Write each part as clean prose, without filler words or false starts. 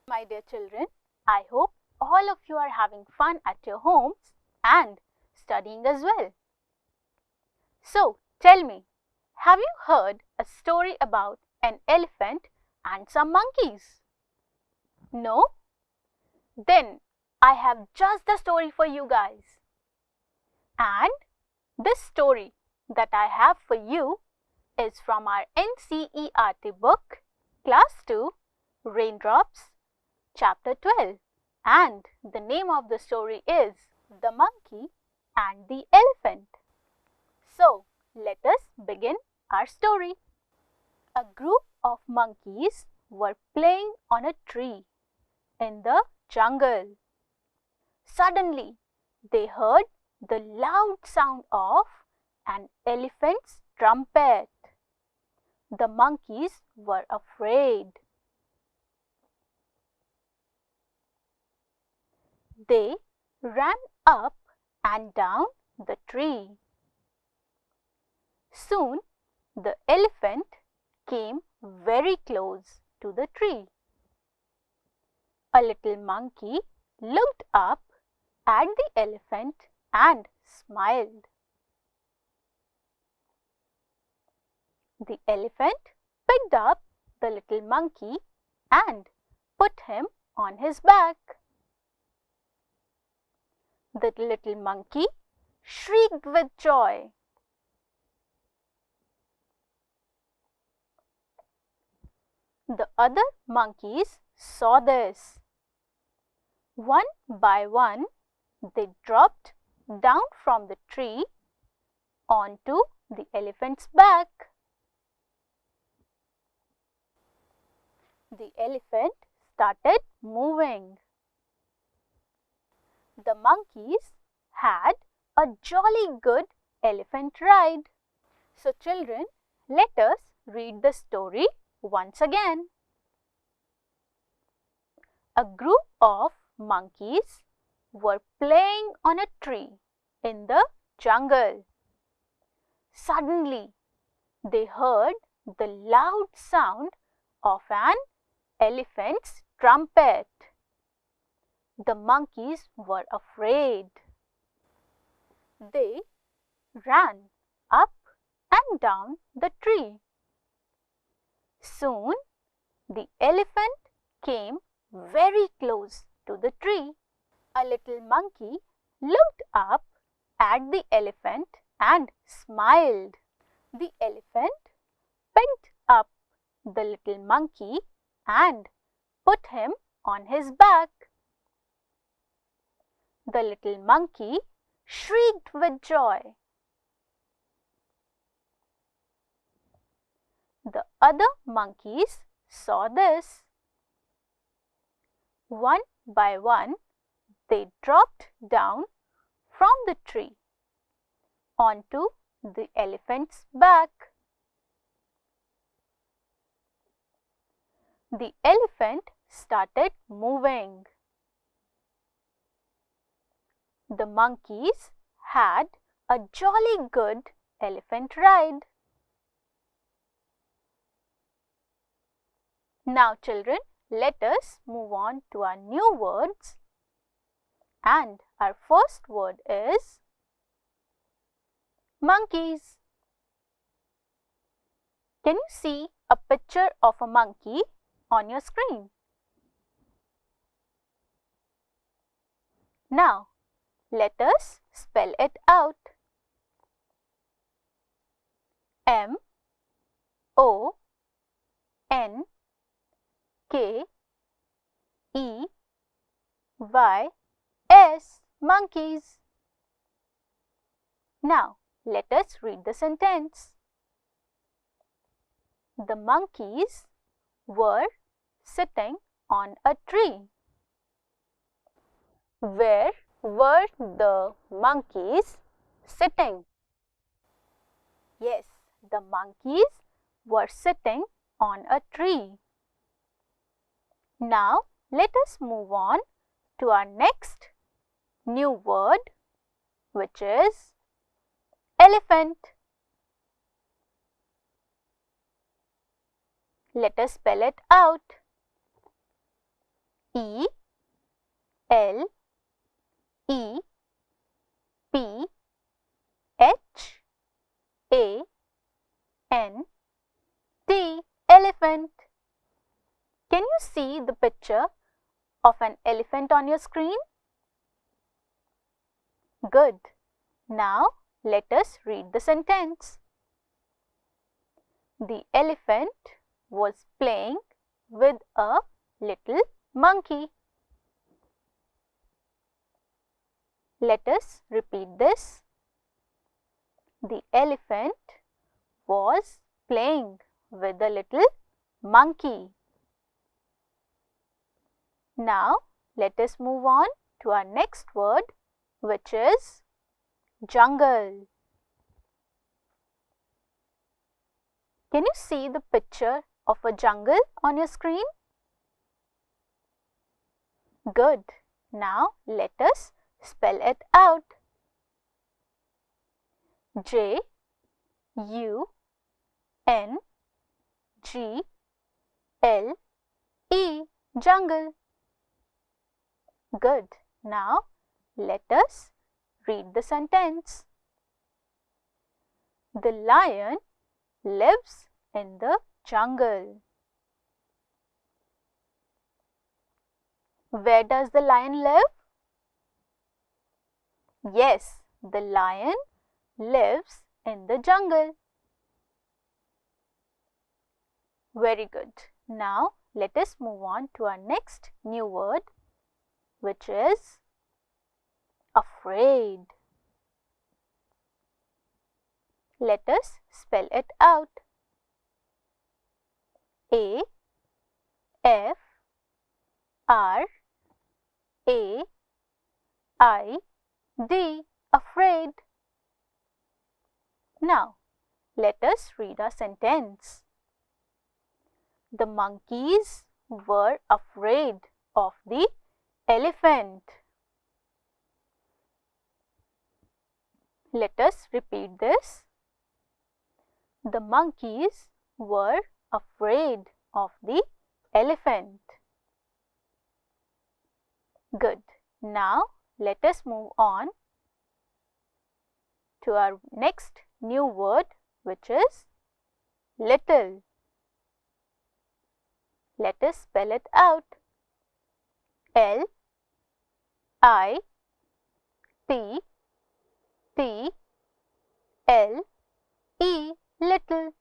My dear children, I hope all of you are having fun at your homes and studying as well. So, tell me, have you heard a story about an elephant and some monkeys? No? Then I have just the story for you guys. And this story that I have for you is from our NCERT book, Class 2, Raindrops, Chapter 12. And the name of the story is The Monkey and the Elephant. So, let us begin our story. A group of monkeys were playing on a tree in the jungle. Suddenly, they heard the loud sound of an elephant's trumpet. The monkeys were afraid. They ran up and down the tree. Soon, the elephant came very close to the tree. A little monkey looked up at the elephant and smiled. The elephant picked up the little monkey and put him on his back. The little monkey shrieked with joy. The other monkeys saw this. One by one, they dropped down from the tree onto the elephant's back. The elephant started moving. The monkeys had a jolly good elephant ride. So children, let us read the story once again. A group of monkeys were playing on a tree in the jungle. Suddenly, they heard the loud sound of an elephant's trumpet. The monkeys were afraid. They ran up and down the tree. Soon, the elephant came very close to the tree. A little monkey looked up at the elephant and smiled. The elephant picked up the little monkey and put him on his back. The little monkey shrieked with joy. The other monkeys saw this. One by one, they dropped down from the tree onto the elephant's back. The elephant started moving. The monkeys had a jolly good elephant ride. Now children, let us move on to our new words. And our first word is monkeys. Can you see a picture of a monkey on your screen? Now, let us spell it out. M-O-N-K-E-Y-S, monkeys. Now, let us read the sentence. The monkeys were sitting on a tree. Where were the monkeys sitting? Yes, the monkeys were sitting on a tree. Now, let us move on to our next new word, which is elephant. Let us spell it out. E L E P H A N T, elephant. Can you see the picture of an elephant on your screen? Good. Now let us read the sentence. The elephant was playing with a little monkey. Let us repeat this. The elephant was playing with a little monkey. Now let us move on to our next word, which is jungle. Can you see the picture of a jungle on your screen? Good. Now let us spell it out. J U N G L E, jungle. Good. Now let us read the sentence. The lion lives in the jungle. Where does the lion live? Yes, the lion lives in the jungle. Very good. Now let us move on to our next new word, which is afraid. Let us spell it out. A F R A I D, afraid. Now let us read our sentence. The monkeys were afraid of the elephant. Let us repeat this. The monkeys were afraid of the elephant. Good. Now let us move on to our next new word, which is little. Let us spell it out. L I T T L E, little.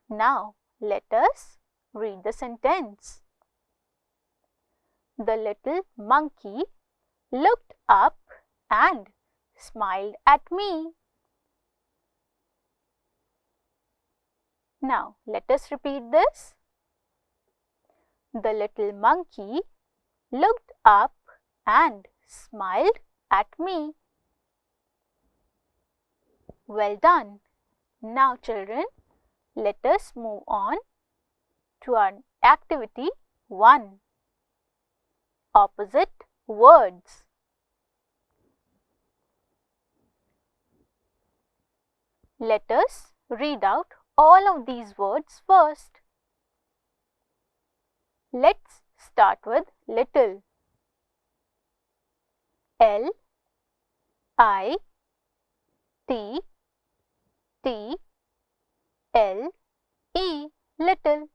Now let us read the sentence. The little monkey looked up and smiled at me. Now let us repeat this. The little monkey looked up and smiled at me. Well done. Now children, let us move on to our activity 1. Opposite words. Let us read out all of these words first. Let's start with little. L I T T L E, little.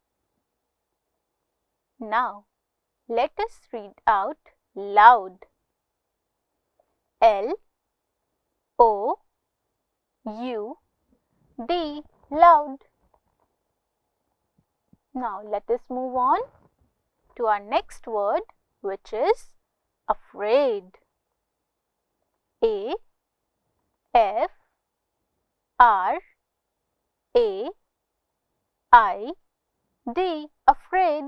Now let us read out loud. L O U D, loud. Now let us move on to our next word, which is afraid. A F R A I D, afraid.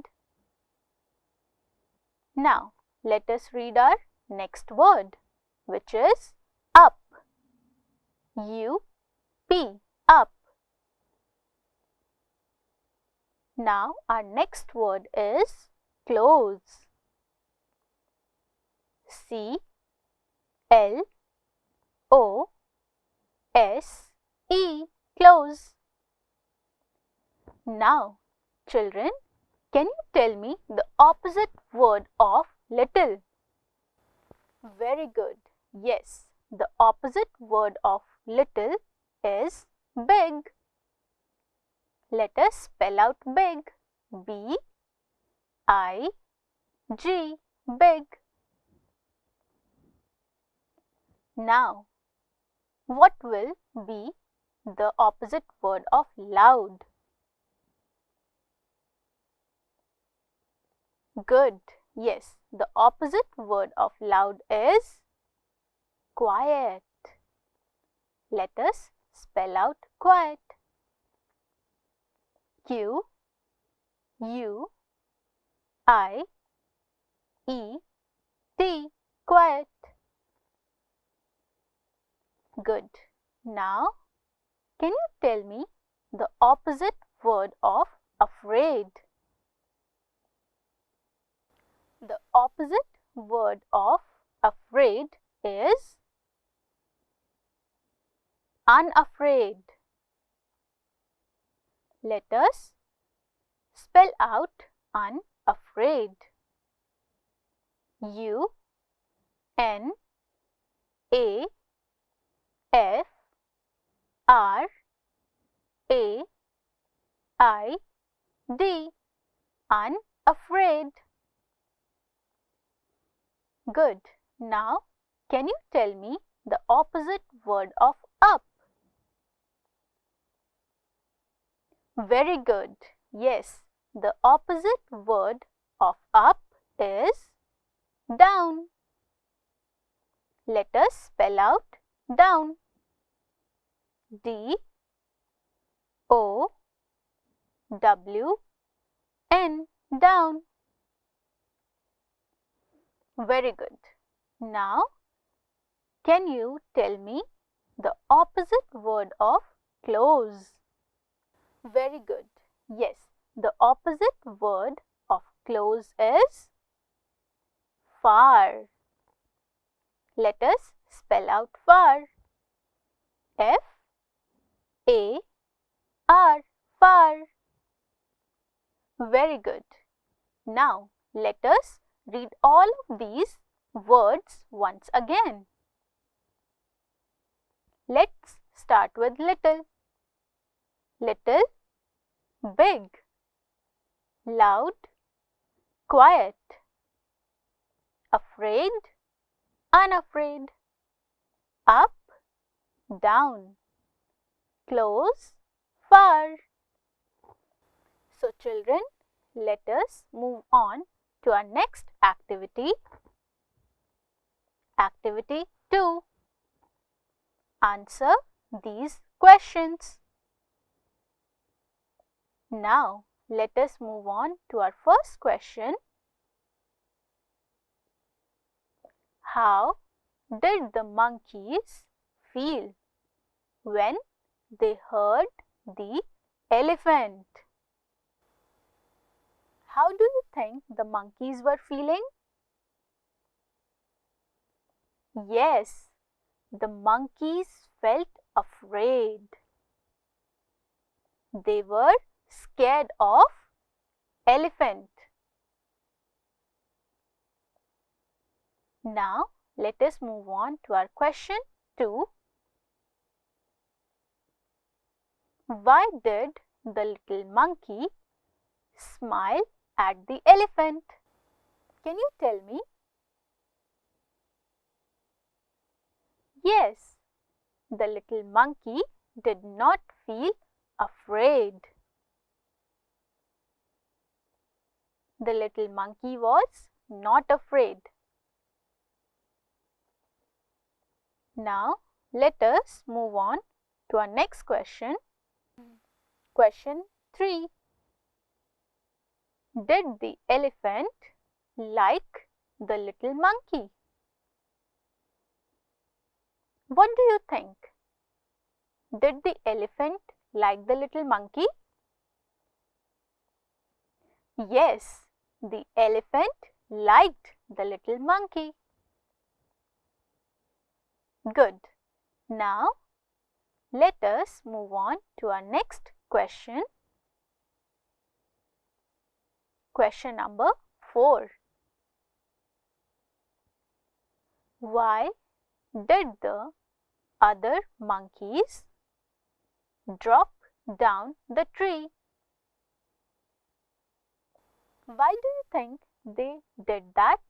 Now let us read our next word, which is up. U P, up. Now our next word is close. C L O S E, close. Now children, Can you tell me the opposite word of little? Very good. Yes, the opposite word of little is big. Let us spell out big. B-I-G, big. Now, what will be the opposite word of loud? Good. Yes, the opposite word of loud is quiet. Let us spell out quiet. Q-U-I-E-T, quiet. Good. Now, can you tell me the opposite word of afraid? The opposite word of afraid is unafraid. Let us spell out unafraid. U-N-A-F-R-A-I-D, unafraid. Good. Now, can you tell me the opposite word of up? Very good. Yes, the opposite word of up is down. Let us spell out down. D-O-W-N, down. Very good. Now, can you tell me the opposite word of close? Very good. Yes, the opposite word of close is far. Let us spell out far. F-A-R, far. Very good. Now, let us read all of these words once again. Let's start with little. Little, big, loud, quiet, afraid, unafraid, up, down, close, far. So children, let us move on to our next activity. Activity 2. Answer these questions. Now, let us move on to our first question. How did the monkeys feel when they heard the elephant? How do you think the monkeys were feeling? Yes, the monkeys felt afraid. They were scared of elephant. Now, let us move on to our question 2. Why did the little monkey smile at the elephant? Can you tell me? Yes, the little monkey did not feel afraid. The little monkey was not afraid. Now, let us move on to our next question. Question 3. Did the elephant like the little monkey? What do you think? Did the elephant like the little monkey? Yes, the elephant liked the little monkey. Good. Now, let us move on to our next question. Question number 4. Why did the other monkeys drop down the tree? Why do you think they did that?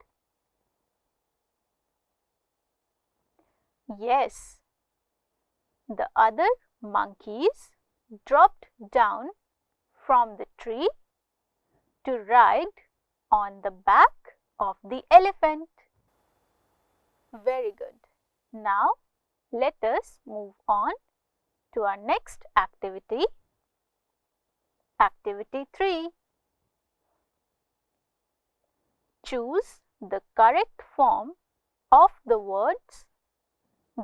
Yes, the other monkeys dropped down from the tree to ride on the back of the elephant. Very good. Now, let us move on to our next activity. Activity 3. Choose the correct form of the words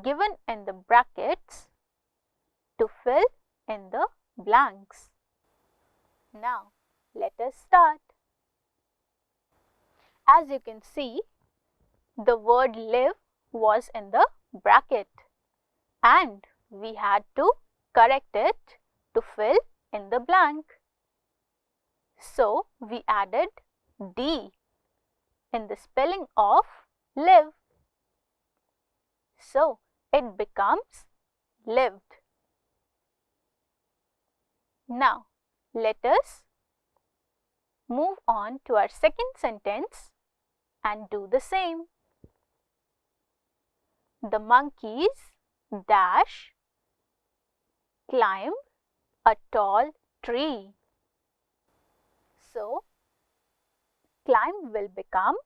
given in the brackets to fill in the blanks. Now, let us start. As you can see, the word live was in the bracket and we had to correct it to fill in the blank. So, we added D in the spelling of live. So, it becomes lived. Now, let us move on to our second sentence and do the same. The monkeys dash climb a tall tree. So, climb will become,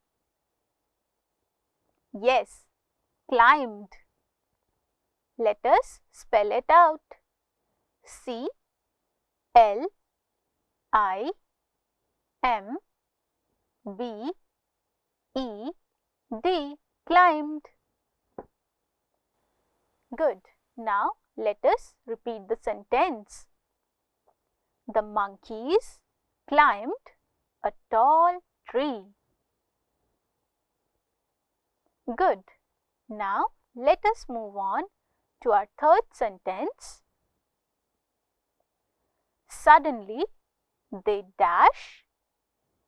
yes, climbed. Let us spell it out. C-L-I-M-B-E-D, climbed. Good. Now, let us repeat the sentence. The monkeys climbed a tall tree. Good. Now, let us move on to our third sentence. Suddenly, they dash,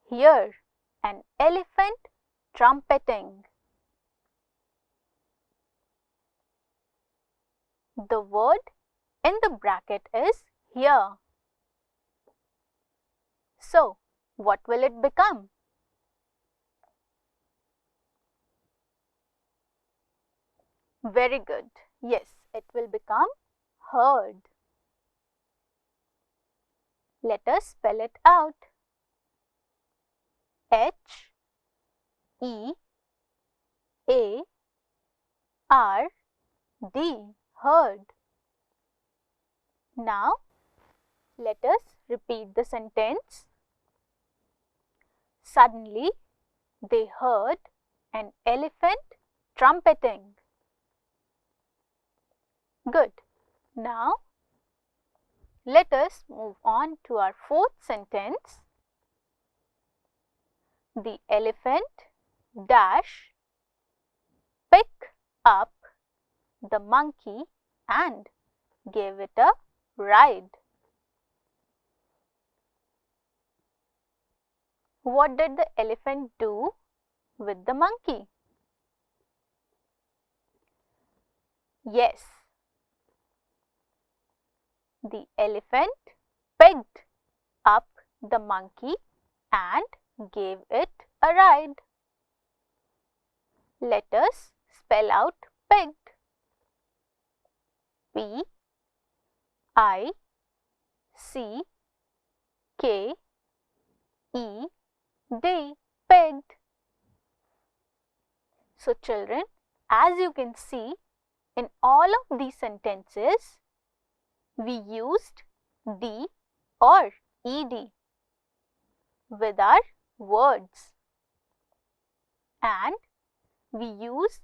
hear an elephant trumpeting. The word in the bracket is hear. So, what will it become? Very good. Yes, it will become heard. Let us spell it out. H-E-A-R-D, heard. Now, let us repeat the sentence. Suddenly, they heard an elephant trumpeting. Good. Now, let us move on to our fourth sentence. The elephant dash pick up the monkey and gave it a ride. What did the elephant do with the monkey? Yes, the elephant picked up the monkey and gave it a ride. Let us spell out picked. P-I-C-K-E-D, pegged. So children, as you can see, in all of these sentences, we used D or ED with our words. And we use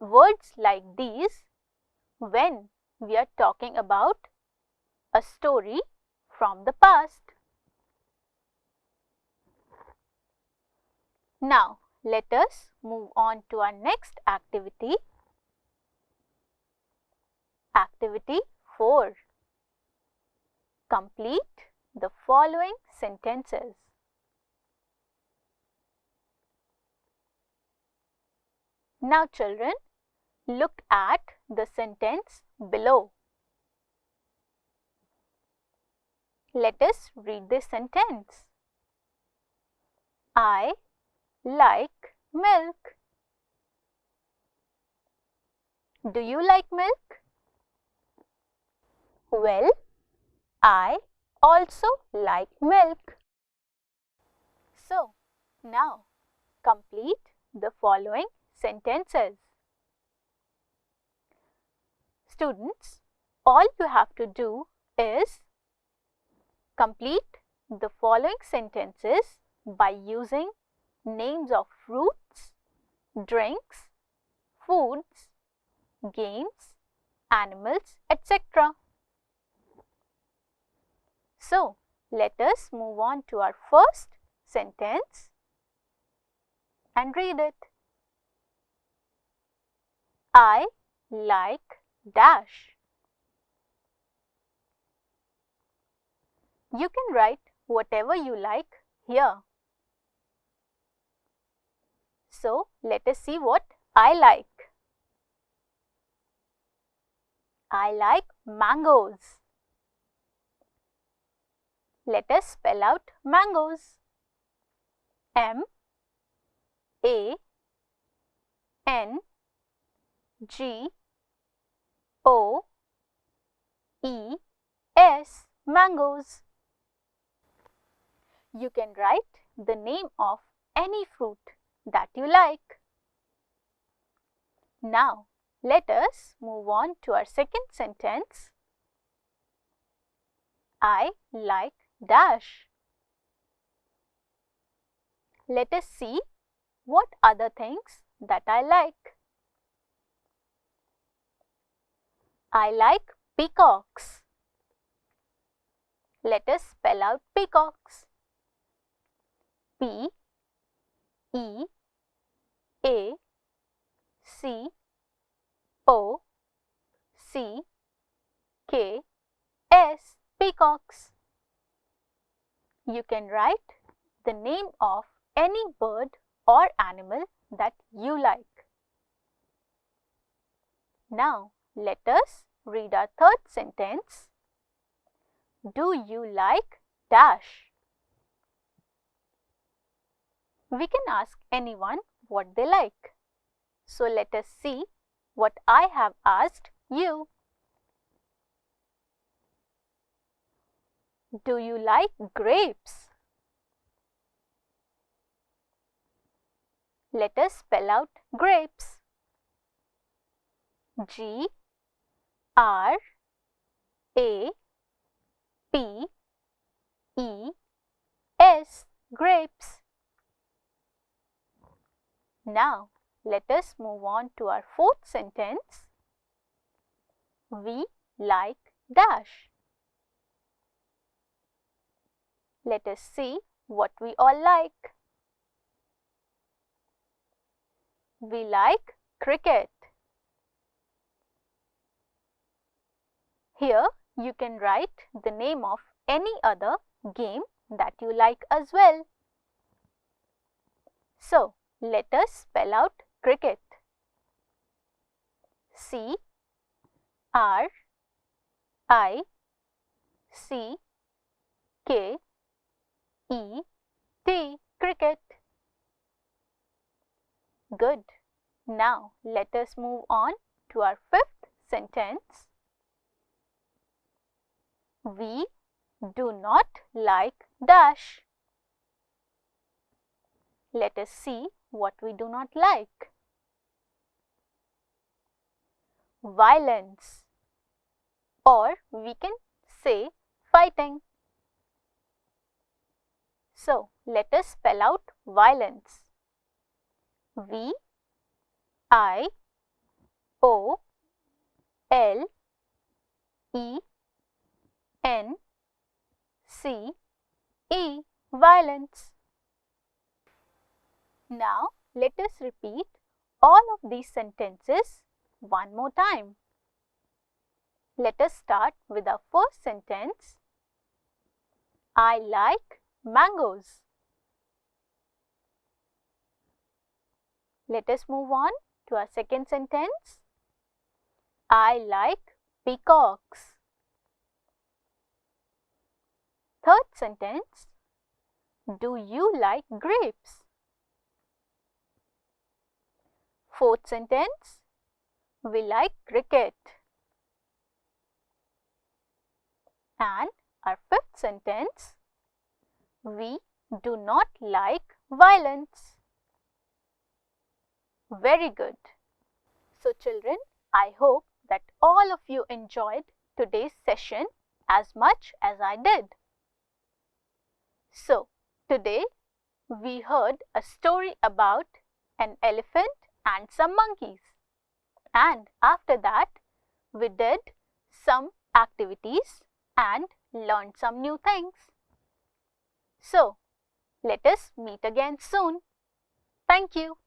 words like these when we are talking about a story from the past. Now, let us move on to our next activity. Activity 4. Complete the following sentences. Now children, look at the sentence below. Let us read this sentence. I like milk. Do you like milk? Well, I also like milk. So, now complete the following sentences. Students, all you have to do is complete the following sentences by using names of fruits, drinks, foods, games, animals, etc. So, let us move on to our first sentence and read it. I like dash. You can write whatever you like here. So, let us see what I like. I like mangoes. Let us spell out mangoes. M-A-N-G-O-E-S, mangoes. You can write the name of any fruit that you like. Now, let us move on to our second sentence. I like dash. Let us see what other things that I like. I like peacocks. Let us spell out peacocks. P-E-A-C-O-C-K-S, peacocks. You can write the name of any bird or animal that you like. Now, let us read our third sentence. Do you like dash? We can ask anyone what they like. So, let us see what I have asked you. Do you like grapes? Let us spell out grapes. G-R-A-P-E-S, grapes. Now, let us move on to our fourth sentence. We like dash. Let us see what we all like. We like cricket. Here, you can write the name of any other game that you like as well. So, let us spell out cricket. C-R-I-C-K-E-T, cricket. Good. Now, let us move on to our fifth sentence. We do not like dash. Let us see what we do not like. Violence, or we can say fighting. So, let us spell out violence. V-I-O-L-E-N-C-E, violence. Now, let us repeat all of these sentences one more time. Let us start with our first sentence. I like mangoes. Let us move on to our second sentence. I like peacocks. Third sentence. Do you like grapes? Fourth sentence. We like cricket. And our fifth sentence. We do not like violence. Very good. So children, I hope that all of you enjoyed today's session as much as I did. So today we heard a story about an elephant and some monkeys. And after that we did some activities and learned some new things. So let us meet again soon. Thank you.